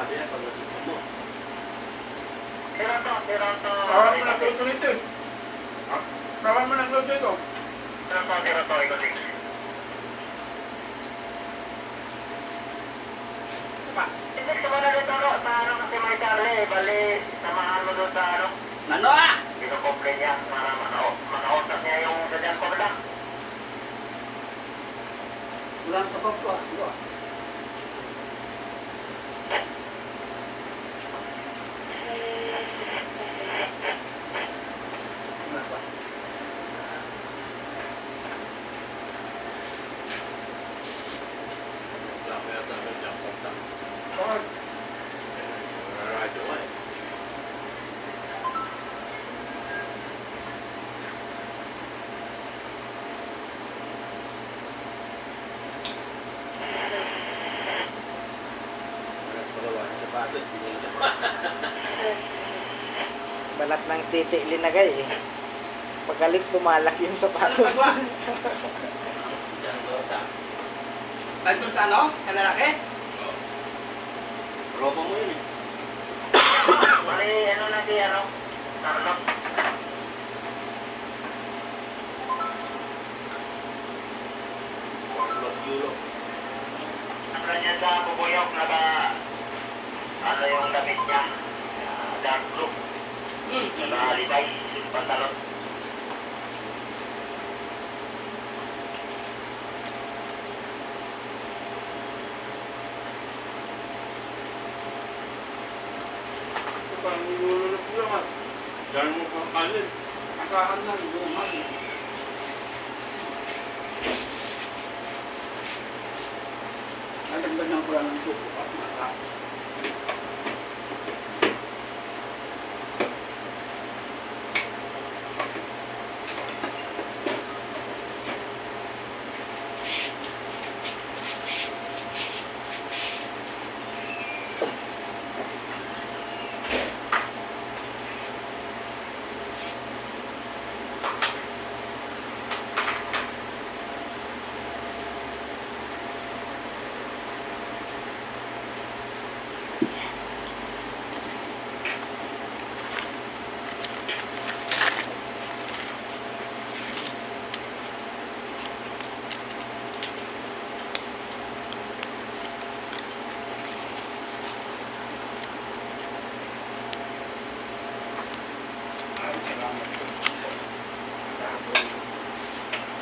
sabi na pag natutunan mo. Bawal mo ng luto nito eh. Bawal mo ng luto ito. Gusto mo na dito sa ano kasi may Charlie, bali, samahan mo doon sa ano, Ano ah? pinukomplain niya para makausap niya yung sadyan ko lang. Walang kapag ko. Ano ah? Bawal. Balat ng titi linagay eh. Pagalit pumalak yung sapatos. Nandun sa ano? Kalalaki? Robo mo yun eh. Bali, ano na si ano, Carlos. Euro. Ano niya sa bubuyok, ano yung damit niya, dark blue. Naka-alibay, yung pantalon. Ito parang nilulunok lang ah. Dahil mo pang kanin. Nakahan lang, luman. Natagdag ng pula ng suko at masa.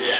Yeah.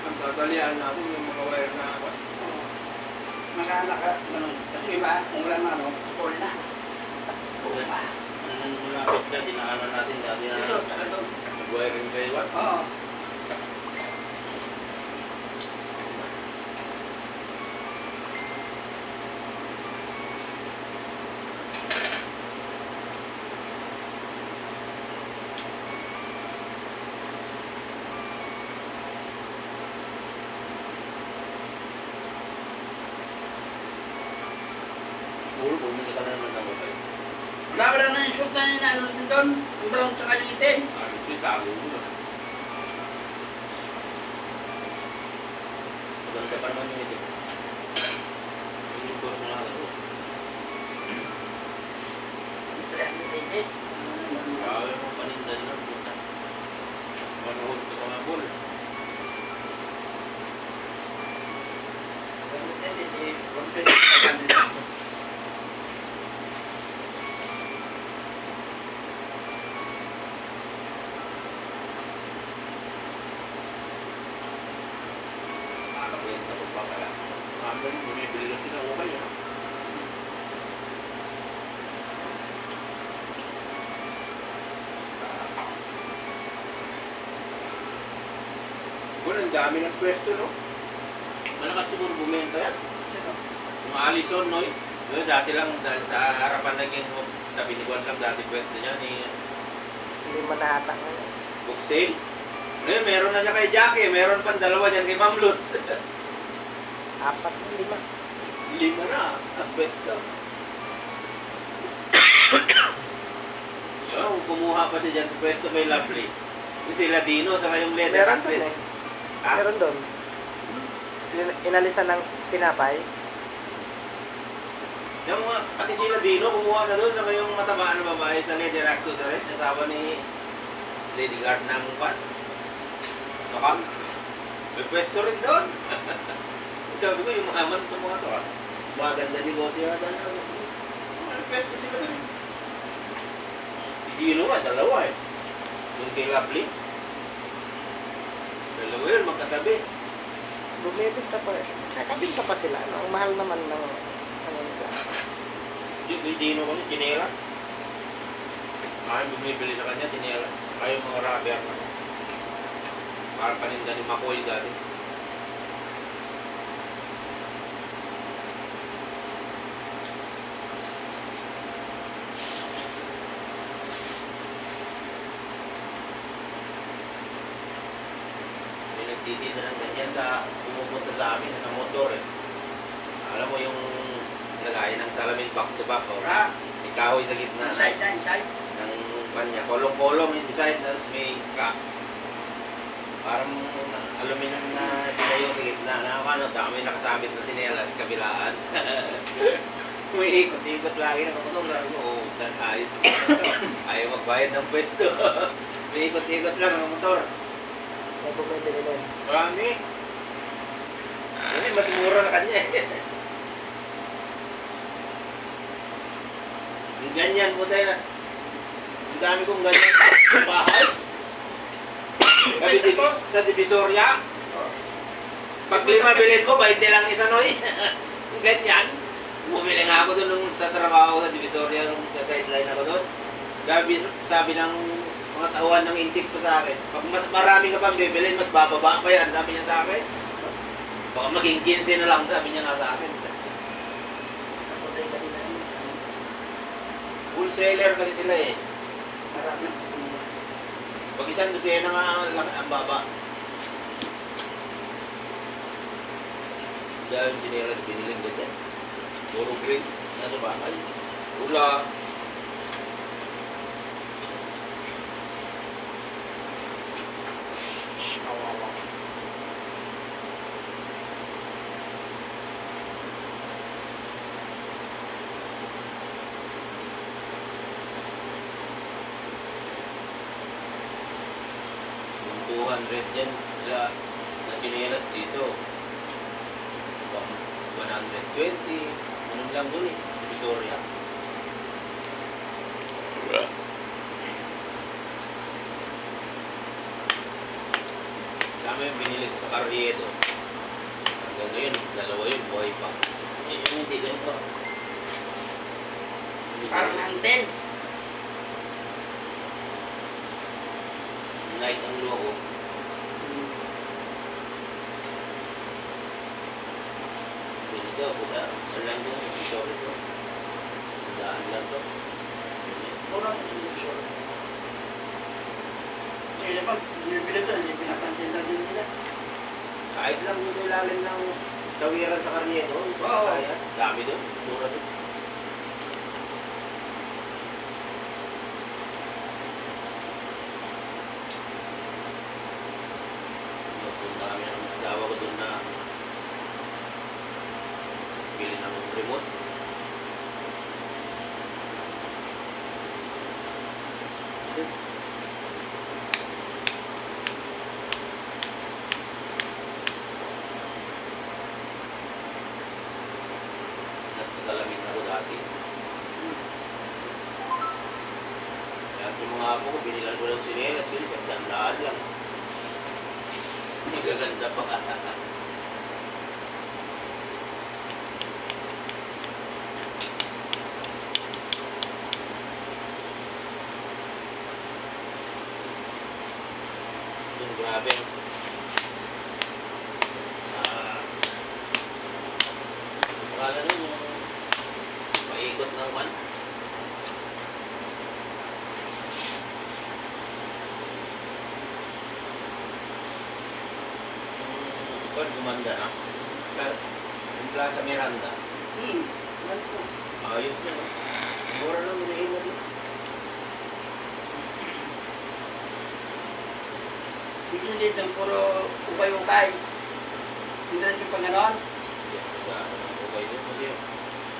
Ang dadalian natin yung mga wire na ako. Naka, kasi iba, kung wala na ano, call na. Okay. Nung lumapit ka, dinaanan natin dati na nag-wiring kayo. Oo. Puro, bumili ka na naman ng mobile. Wala na yung shoot na yun, ano din doon, yung brown tsaka yung itim. Ano ito, sabi mo na. Maganda pa naman yung ito. Yung kurso na ako. Grabe mo panindan lang. Puta. Manood ko mga bol. Makakabenta ko pa kaya. Kami bumibili lang sila ukay. Well, ang dami ng pwesto, no? Malakas siguro bumenta yan. Yung Allison, no? Yung dati lang, sa harapan naging sabi ni Juan lang dati pwesto niya ni Hindi manata ngayon. book sale. Ngayon, meron na siya kay Jackie, meron pang dalawa dyan kay Ma'am Lutz. 4 na 5. 5 na, ang pwesto. So, kumuha pa siya dyan sa pwesto kay Lovely. Yung sila Dino, sa kayong leather Meron doon access. eh. Ha? Meron doon. Inalisan ng tinapay. Yung mga, pati sila Dino, kumuha na doon sa kayong matabaan na babae sa leather accessories, asawa ni Lady Guard ng Pan. Sokam. May pwesto rin doon. Sabi ko, yung aman itong mga to, maganda negosyo na doon. May pwesto sila doon. Si Dino nga, dalawa eh. Yung kay Lovely. Dalawa yun, magkatabi. Bumibinta pa. Kakabinta pa sila. Ano? Ang mahal naman ng ano nila. Yung Dino ko, tinela. Ay, bumibili sa kanya, tinela. Ayaw mga rubber na. Parang paninda ni McCoy dati. May nagtitinda ng ganyan sa pumupunta sa amin sa motor eh. Alam mo yung lagayan ng salamin back to back o may kahoy sa gitna ng kanya. Kolong-kolong yung design, tapos may parang aluminum na pinayo sa gitna na ano, dami nakasabit na sinelas kabilaan. Umiikot-ikot lagi ng motor. Sabi ko, oh, ayos mo ito. Ayaw magbayad ng pwesto. Umiikot-ikot lang ang motor. May bumibili nun. Marami. Mas mura na kanya eh. Yung ganyan po tayo na. Ang dami kong ganyan sa bahay. Sa Divisoria. Pag 5 bilhin mo, 20 lang isa noy. Ganyan. Bumili nga ako doon nung tatrabaho sa Divisoria nung sideline ako doon. Sabi ng mga tauhan ng inchik ko sa akin, pag mas marami ka pang bibilin, mas bababa pa yan, sabi niya sa akin. Baka maging 15 na lang, sabi niya nga sa akin. Wholesaler kasi sila eh. Pag isang dosena nga ang baba. Dahil yung sinelas biniling ganyan. Puro green, nasa bakal. Ula. Kawawa. Yung 200 dyan, sila na sinelas dito. 120, ganun lang dun eh, sa Visoria. Kami yung binili ko sa Carriedo. Hanggang ngayon, dalawa yun, buhay pa. Eh, yung hindi ganito. Parang anten. Night ang loko. Ganito, puta. Ano lang yun, sa Visoria to. Daan lang to. Kurang ilusyon. Kaya naman, binibili ito, hindi pinapansin na din nila. Kahit lang yung ilalim ng tawiran sa Carriedo, Oo. kaya. Dami doon, mura doon. Nagpunta kami ng asawa ko doon na remote. Nagpasalamin ako dati. Kaya yung mga apo ko, binilan ko ng sinelas, yun, kasi sandaan lang. Nagaganda pa ka. Yun, grabe. Akala nun yung maikot ng one. Kung gumanda na. Pero, yung Plaza Miranda, Yan po. ayos na. Mura lang minahin na. Dito dito, puro ukay-ukay. Hindi na yung panganoon. Hindi ako nag-ano ng okay din kasi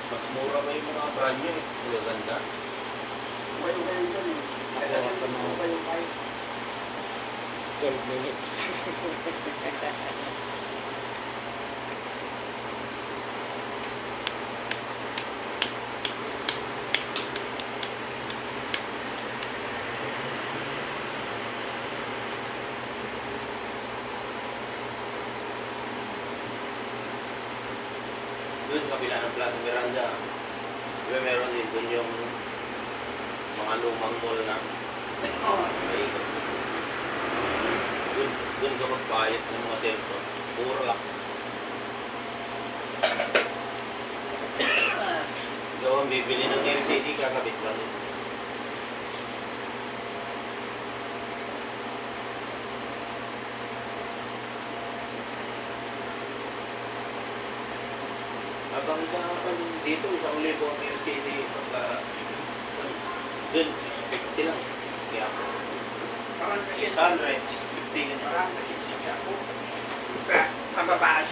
mas mura pa yung mga brand nyo eh. Magaganda. Ukay-ukay dito eh. Kaya Ako, dito, ukay-ukay. 12 minutes. Doon sa kabila ng Plaza Miranda, diba meron din doon yung mga lumang mall na Oo. may ikot. Doon ka magpayas ng mga cellphone. Puro lang. Ikaw ang bibili ng LCD, kakabit lang yun. Habang sa dito, 1,000 ang LCD. Pagka doon, 50 lang. Kaya ako. Parang 600, 650 ganyan. Parang kasi siya po. Kaya, mababa